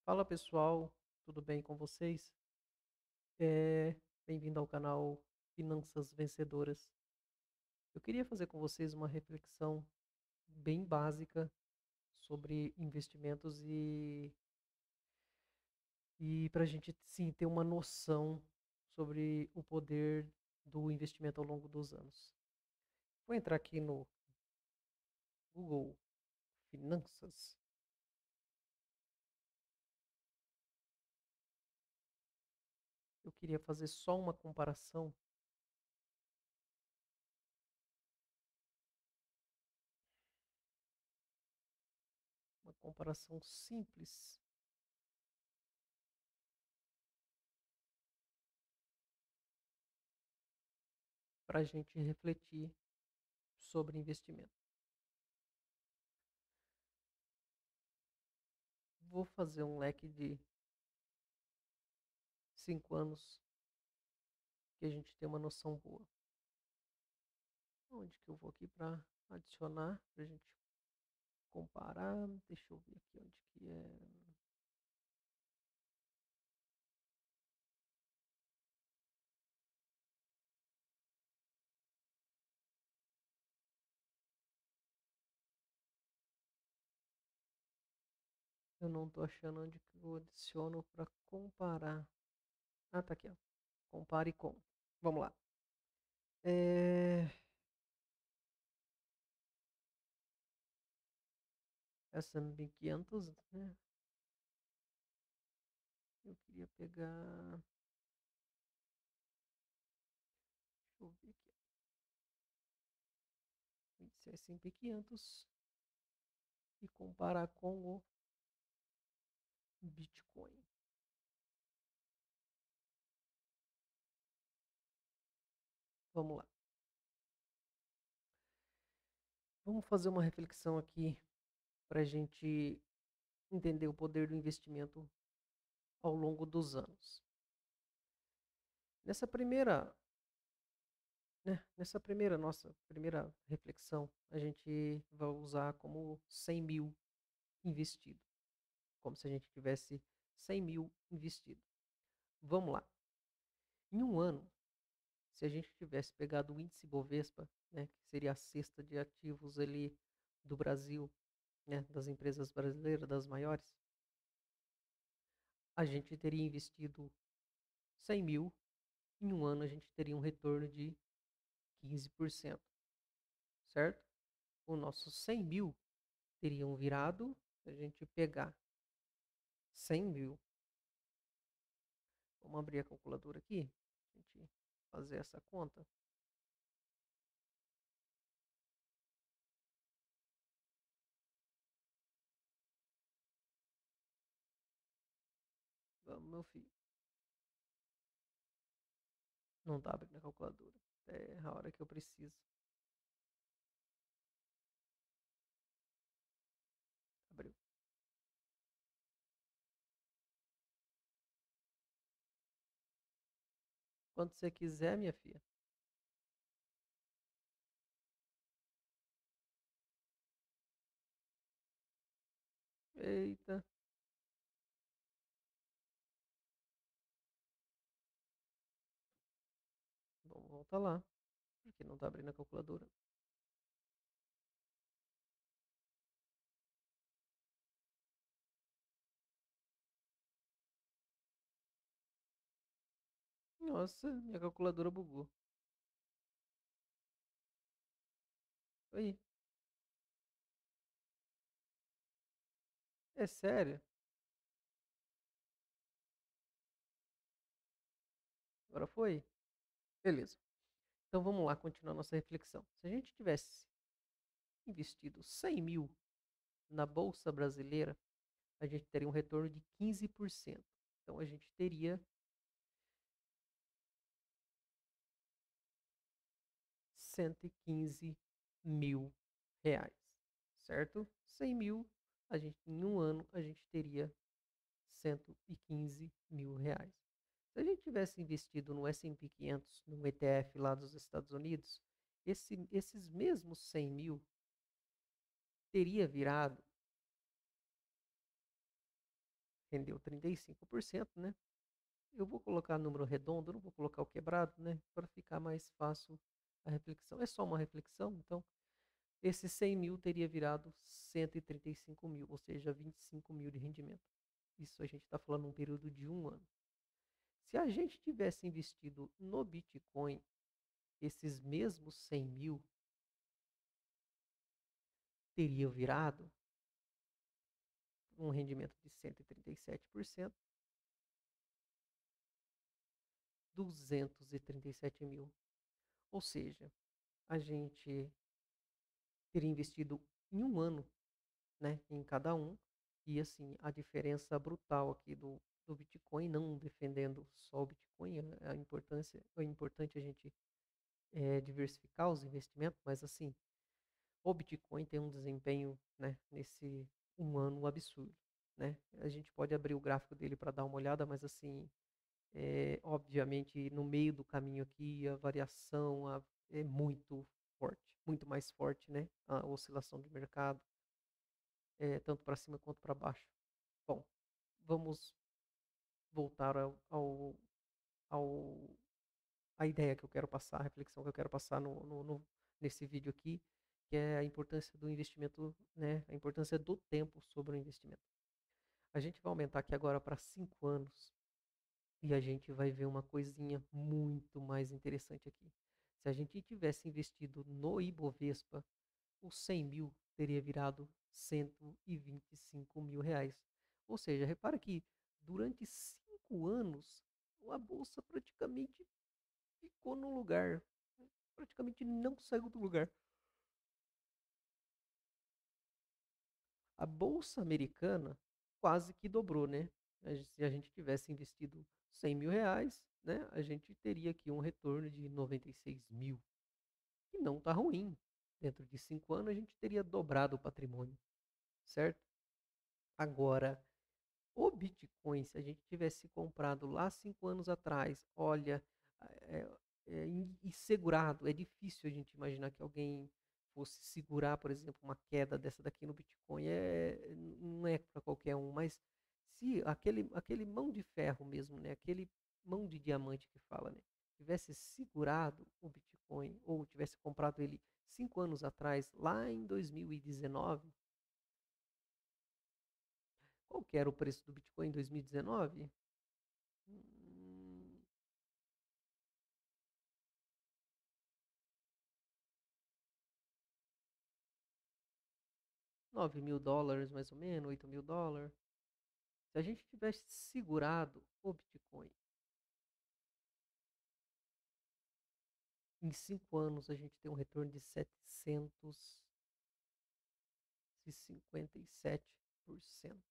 Fala pessoal, tudo bem com vocês? Bem-vindo ao canal Finanças Vencedoras. Eu queria fazer com vocês uma reflexão bem básica sobre investimentos e para a gente sim ter uma noção sobre o poder do investimento ao longo dos anos. Vou entrar aqui no Google Finanças. Eu queria fazer só uma comparação simples para a gente refletir sobre investimento. Vou fazer um leque de 5 anos que a gente tem uma noção boa. Onde que eu vou aqui para adicionar, para a gente comparar? Deixa eu ver aqui onde que é. Eu não estou achando onde que eu adiciono para comparar. Ah, tá aqui, ó. Compare com. Vamos lá. É... S&P 500, né? Eu queria pegar. Deixa eu ver aqui. Índice S&P 500 e comparar com o Bitcoin. Vamos lá. Vamos fazer uma reflexão aqui para a gente entender o poder do investimento ao longo dos anos. Nessa primeira, nossa primeira reflexão, a gente vai usar como 100 mil investido, como se a gente tivesse 100 mil investido. Vamos lá. Em um ano, se a gente tivesse pegado o índice Bovespa, né, que seria a cesta de ativos ali do Brasil, né, das empresas brasileiras, das maiores, a gente teria investido 100 mil. Em um ano, a gente teria um retorno de 15%, certo? Os nossos 100 mil teriam virado, se a gente pegar 100 mil, vamos abrir a calculadora aqui, a gente fazer essa conta. Vamos, meu filho. Não tá abrindo a calculadora. É a hora que eu preciso. Abriu. Quando você quiser, minha filha. Eita. Vamos voltar lá. Porque não tá abrindo a calculadora. Nossa, minha calculadora bugou. Aí. É sério? Agora foi? Beleza. Então vamos lá, continuar nossa reflexão. Se a gente tivesse investido 100 mil na Bolsa Brasileira, a gente teria um retorno de 15%. Então a gente teria 115 mil reais, certo? 100 mil, em um ano, a gente teria 115 mil reais. Se a gente tivesse investido no S&P 500, no ETF lá dos Estados Unidos, esses mesmos 100 mil teria virado rendeu 35%, né? Eu vou colocar número redondo, não vou colocar o quebrado, né? Para ficar mais fácil a reflexão. É só uma reflexão, então esse 100 mil teria virado 135 mil, ou seja, 25 mil de rendimento. Isso a gente está falando um período de um ano. Se a gente tivesse investido no Bitcoin, esses mesmos 100 mil teriam virado um rendimento de 137%, 237 mil. Ou seja, a gente teria investido em um ano, né, em cada um, e assim, a diferença brutal aqui do Bitcoin, não defendendo só o Bitcoin, é importante a gente diversificar os investimentos, mas assim, o Bitcoin tem um desempenho, né, nesse um ano absurdo, né? A gente pode abrir o gráfico dele para dar uma olhada, mas assim, obviamente, no meio do caminho aqui, a variação é muito forte, muito mais forte, né? A oscilação de mercado, tanto para cima quanto para baixo. Bom, vamos voltar ao, à ideia que eu quero passar, a reflexão que eu quero passar nesse vídeo aqui, que é a importância do investimento, né? A importância do tempo sobre o investimento. A gente vai aumentar aqui agora para 5 anos. E a gente vai ver uma coisinha muito mais interessante aqui. Se a gente tivesse investido no Ibovespa, os 100 mil teria virado 125 mil reais. Ou seja, repara que durante 5 anos a bolsa praticamente ficou no lugar, praticamente não saiu do lugar. A bolsa americana quase que dobrou, né? Se a gente tivesse investido 100 mil reais, né, a gente teria aqui um retorno de 96 mil. E não está ruim. Dentro de 5 anos a gente teria dobrado o patrimônio, certo? Agora, o Bitcoin, se a gente tivesse comprado lá 5 anos atrás, olha, é, e segurado, é difícil a gente imaginar que alguém fosse segurar, por exemplo, uma queda dessa daqui no Bitcoin. Não é para qualquer um, mas se aquele mão de ferro mesmo, né, aquele mão de diamante que fala, né, tivesse segurado o Bitcoin ou tivesse comprado ele 5 anos atrás, lá em 2019, qual que era o preço do Bitcoin em 2019? 9 mil dólares, mais ou menos, 8 mil dólares. Se a gente tivesse segurado o Bitcoin, em 5 anos a gente tem um retorno de 757%.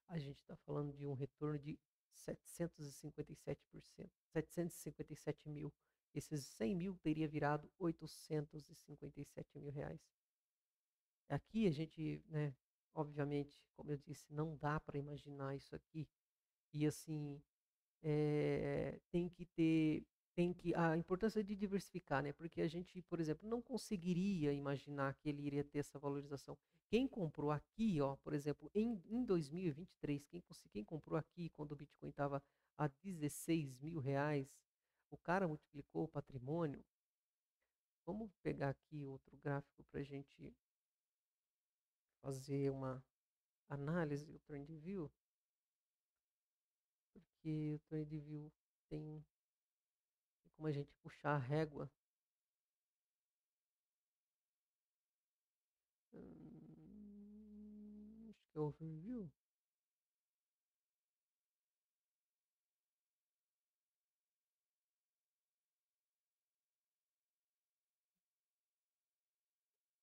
A gente está falando de um retorno de 757%, 757 mil. Esses 100 mil teria virado 857 mil reais. Aqui a gente, né, obviamente, como eu disse, não dá para imaginar isso aqui. E assim, tem que ter, a importância de diversificar, né? Porque a gente, por exemplo, não conseguiria imaginar que ele iria ter essa valorização. Quem comprou aqui, ó, por exemplo, em 2023, quem comprou aqui quando o Bitcoin estava a 16 mil reais, o cara multiplicou o patrimônio. Vamos pegar aqui outro gráfico para a gente fazer uma análise do TradingView, porque o TradingView tem como a gente puxar a régua. Acho que é overview.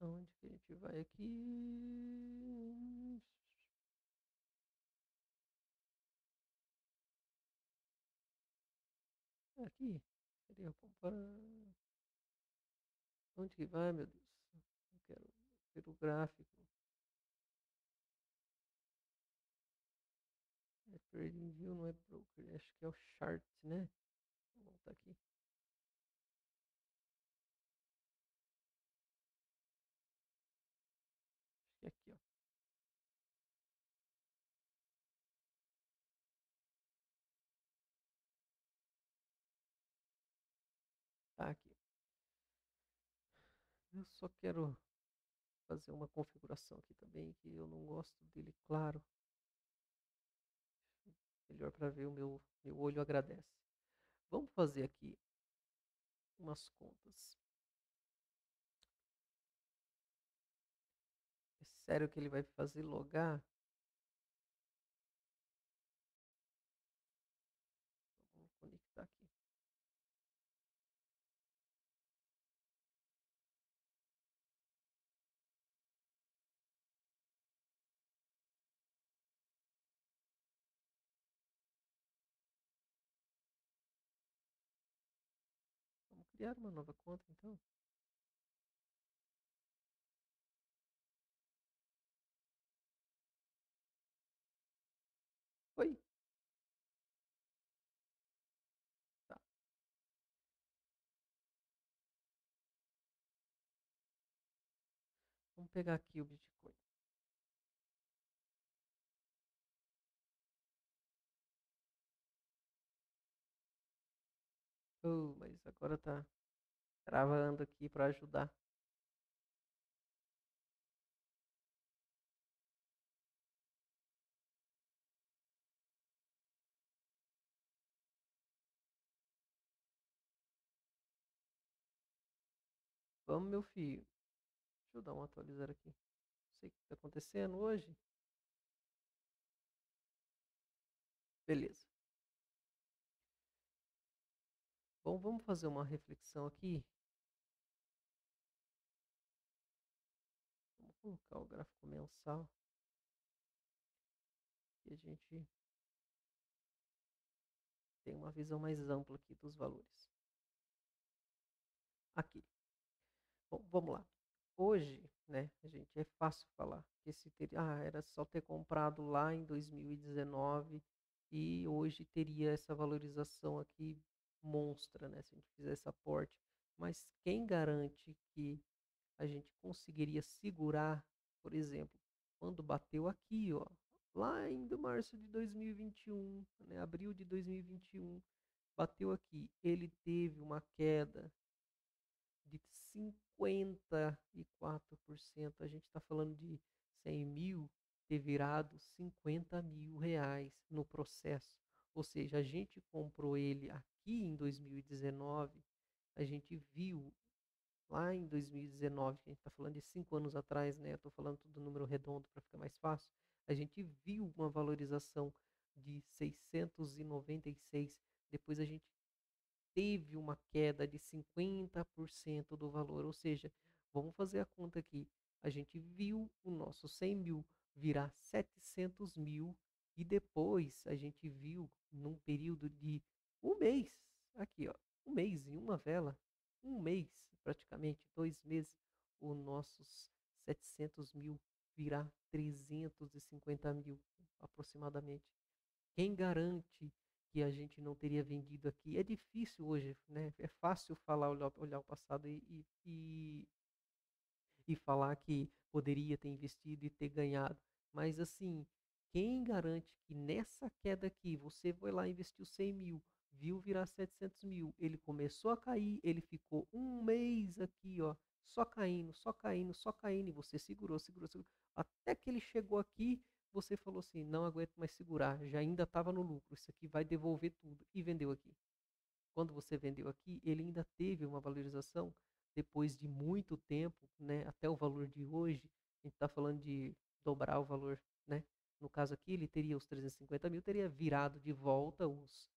Onde que a gente vai aqui? Aqui. Queria comparar. Onde que vai, meu Deus? Eu quero ver o gráfico. É TradingView, não é broker. Acho que é o chart, né? Vou voltar aqui. Acho que é aqui, ó. Tá aqui. Eu só quero fazer uma configuração aqui também, que eu não gosto dele claro. Melhor para ver o meu olho agradece. Vamos fazer aqui umas contas. É sério que ele vai fazer logar? Vamos conectar aqui. Vamos criar uma nova conta então. Oi. Tá. Vamos pegar aqui o Bitcoin. Oh, mas agora tá travando aqui para ajudar. Vamos, meu filho. Deixa eu dar um atualizar aqui. Não sei o que está acontecendo hoje. Beleza. Bom, vamos fazer uma reflexão aqui. Vamos colocar o gráfico mensal e a gente tem uma visão mais ampla aqui dos valores. Aqui. Bom, vamos lá. Hoje, né, a gente é fácil falar que esse era só ter comprado lá em 2019 e hoje teria essa valorização aqui monstra, né, se a gente fizesse aporte. Mas quem garante que a gente conseguiria segurar, por exemplo, quando bateu aqui, ó, lá em março de 2021, né, abril de 2021, bateu aqui, ele teve uma queda de 54%. A gente está falando de 100 mil ter virado 50 mil reais no processo. Ou seja, a gente comprou ele aqui em 2019, a gente viu lá em 2019, que a gente está falando de 5 anos atrás, né? Eu estou falando tudo número redondo para ficar mais fácil. A gente viu uma valorização de 696. Depois a gente teve uma queda de 50% do valor. Ou seja, vamos fazer a conta aqui. A gente viu o nosso 100 mil virar 700 mil e depois a gente viu num período de um mês, aqui ó, um mês em uma vela, um mês, praticamente 2 meses, os nossos 700 mil virar 350 mil aproximadamente. Quem garante que a gente não teria vendido aqui? É difícil hoje, né? É fácil falar, olhar o passado e falar que poderia ter investido e ter ganhado. Mas assim, quem garante que nessa queda aqui, você foi lá e investiu 100 mil, viu virar 700 mil, ele começou a cair, ele ficou um mês aqui, ó, só caindo, só caindo, só caindo, e você segurou, segurou, segurou, até que ele chegou aqui, você falou assim, não aguento mais segurar, já ainda estava no lucro, isso aqui vai devolver tudo, e vendeu aqui. Quando você vendeu aqui, ele ainda teve uma valorização depois de muito tempo, né, até o valor de hoje, a gente está falando de dobrar o valor, né? No caso aqui, ele teria os 350 mil, teria virado de volta os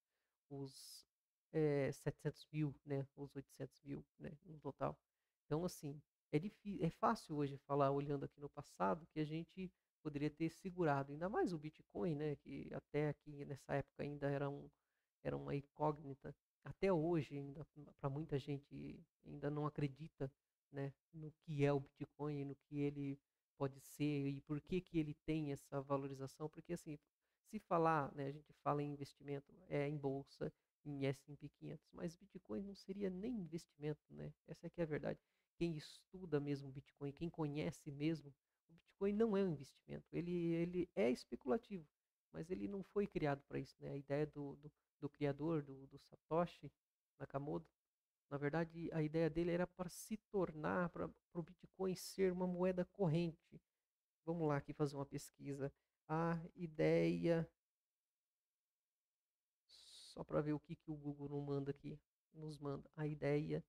700 mil, né, os 800 mil, né, no total. Então, assim, é fácil hoje falar, olhando aqui no passado, que a gente poderia ter segurado, ainda mais o Bitcoin, né, que até aqui nessa época ainda era uma incógnita. Até hoje, ainda para muita gente ainda não acredita, né, no que é o Bitcoin, no que ele pode ser e por que que ele tem essa valorização, porque assim, se falar, né, a gente fala em investimento, é em bolsa, em S&P 500, mas Bitcoin não seria nem investimento, né? Essa é que é a verdade. Quem estuda mesmo Bitcoin, quem conhece mesmo, o Bitcoin não é um investimento, ele é especulativo, mas ele não foi criado para isso, né? A ideia do criador, do Satoshi Nakamoto, Na verdade, a ideia dele era para se tornar, para o Bitcoin ser uma moeda corrente. Vamos lá aqui fazer uma pesquisa. A ideia, só para ver o que, que o Google não manda aqui, nos manda. A ideia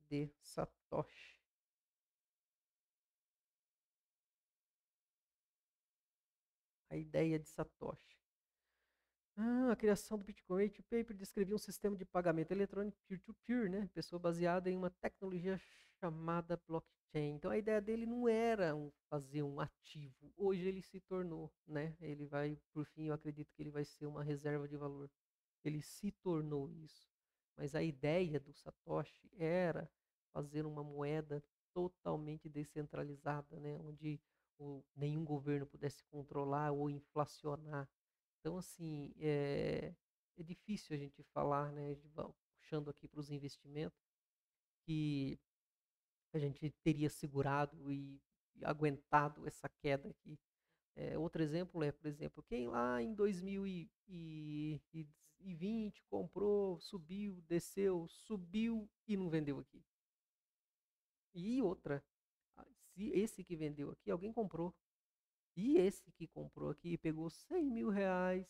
de Satoshi. A ideia de Satoshi. A criação do Bitcoin White Paper descrevia um sistema de pagamento eletrônico peer-to-peer, né? Pessoa baseada em uma tecnologia chamada blockchain. Então a ideia dele não era fazer um ativo. Hoje ele se tornou, né? Ele vai, por fim, eu acredito que ele vai ser uma reserva de valor. Ele se tornou isso. Mas a ideia do Satoshi era fazer uma moeda totalmente descentralizada, né? Onde nenhum governo pudesse controlar ou inflacionar. Então, assim, é difícil a gente falar, né, puxando aqui para os investimentos, que a gente teria segurado e aguentado essa queda aqui. Outro exemplo é, por exemplo, quem lá em 2020 comprou, subiu, desceu, subiu e não vendeu aqui. E outra, se esse que vendeu aqui, alguém comprou. E esse que comprou aqui pegou 100 mil reais,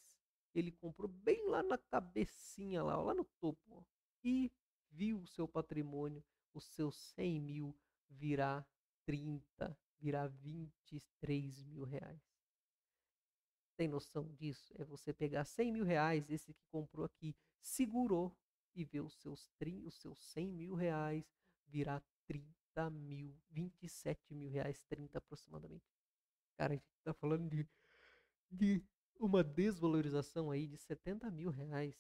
ele comprou bem lá na cabecinha, lá, ó, lá no topo, ó, e viu o seu patrimônio, os seus 100 mil virar 30, virar 23 mil reais. Tem noção disso? É você pegar 100 mil reais, esse que comprou aqui, segurou e ver os seus 100 mil reais virar 30 mil, 27 mil reais, 30 aproximadamente. Cara, a gente tá falando de uma desvalorização aí de 70 mil reais,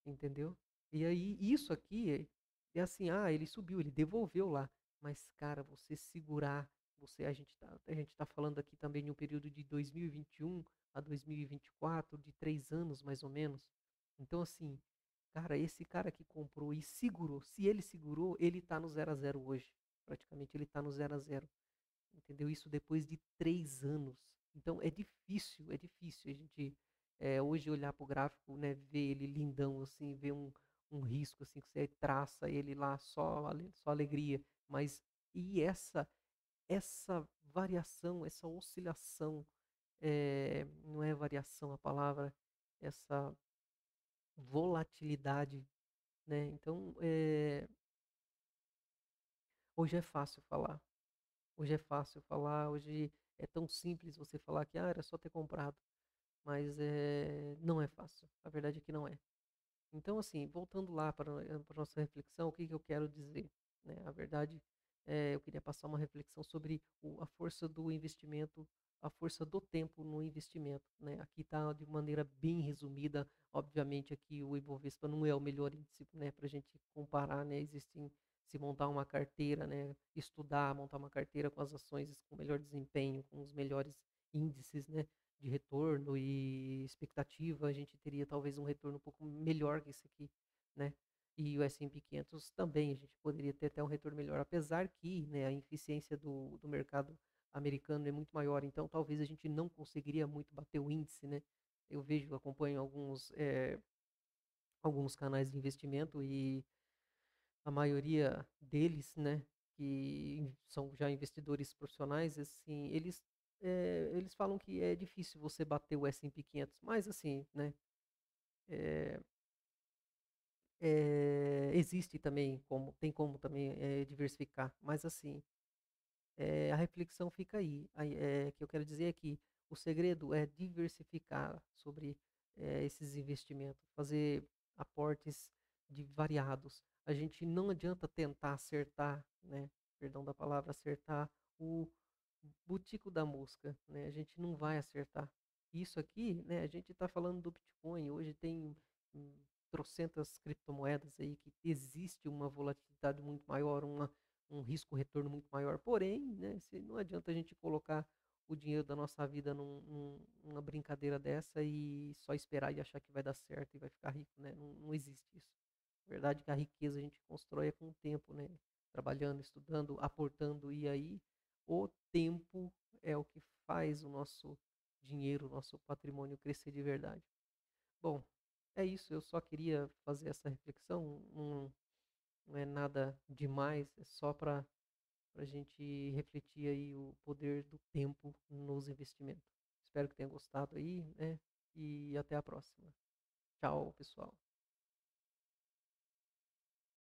entendeu? E aí, isso aqui é assim, ele subiu, ele devolveu lá. Mas, cara, você segurar, a gente tá falando aqui também de um período de 2021 a 2024, de 3 anos mais ou menos. Então, assim, cara, esse cara que comprou e segurou, se ele segurou, ele tá no 0 a 0 hoje. Praticamente ele tá no 0 a 0, entendeu? Isso depois de 3 anos. Então é difícil a gente hoje olhar para o gráfico, né, ver ele lindão assim, ver um risco assim que você traça ele lá só, só alegria, mas e essa variação, essa oscilação, não é variação a palavra, essa volatilidade, né? Então hoje é fácil falar. Hoje é fácil falar, hoje é tão simples você falar que era só ter comprado, mas não é fácil. A verdade é que não é. Então, assim, voltando lá para a nossa reflexão, o que que eu quero dizer, né? A verdade, eu queria passar uma reflexão sobre a força do investimento, a força do tempo no investimento, né? Aqui está de maneira bem resumida. Obviamente, aqui o Ibovespa não é o melhor índice, né, para a gente comparar, né? Existem, se montar uma carteira, né? Estudar, montar uma carteira com as ações com melhor desempenho, com os melhores índices, né, de retorno e expectativa, a gente teria talvez um retorno um pouco melhor que esse aqui, né? E o S&P 500 também, a gente poderia ter até um retorno melhor, apesar que, né, a eficiência do mercado americano é muito maior, então talvez a gente não conseguiria muito bater o índice, né? Eu vejo, acompanho alguns canais de investimento e a maioria deles, né, que são já investidores profissionais, assim, eles falam que é difícil você bater o S&P 500, mas assim, né, é, existe também tem como também diversificar, mas assim, a reflexão fica aí, que eu quero dizer é que o segredo é diversificar sobre esses investimentos, fazer aportes de variados. A gente não adianta tentar acertar, né? Perdão da palavra, acertar o butico da mosca, né? A gente não vai acertar. Isso aqui, né? A gente está falando do Bitcoin. Hoje tem trocentas criptomoedas aí que existe uma volatilidade muito maior, um risco-retorno muito maior. Porém, né, não adianta a gente colocar o dinheiro da nossa vida numa brincadeira dessa e só esperar e achar que vai dar certo e vai ficar rico, né? Não, não existe isso. Na verdade, que a riqueza a gente constrói com o tempo, né? Trabalhando, estudando, aportando, e aí o tempo é o que faz o nosso dinheiro, o nosso patrimônio crescer de verdade. Bom, é isso. Eu só queria fazer essa reflexão. não é nada demais, é só para a gente refletir aí o poder do tempo nos investimentos. Espero que tenha gostado aí, né? E até a próxima. Tchau, pessoal.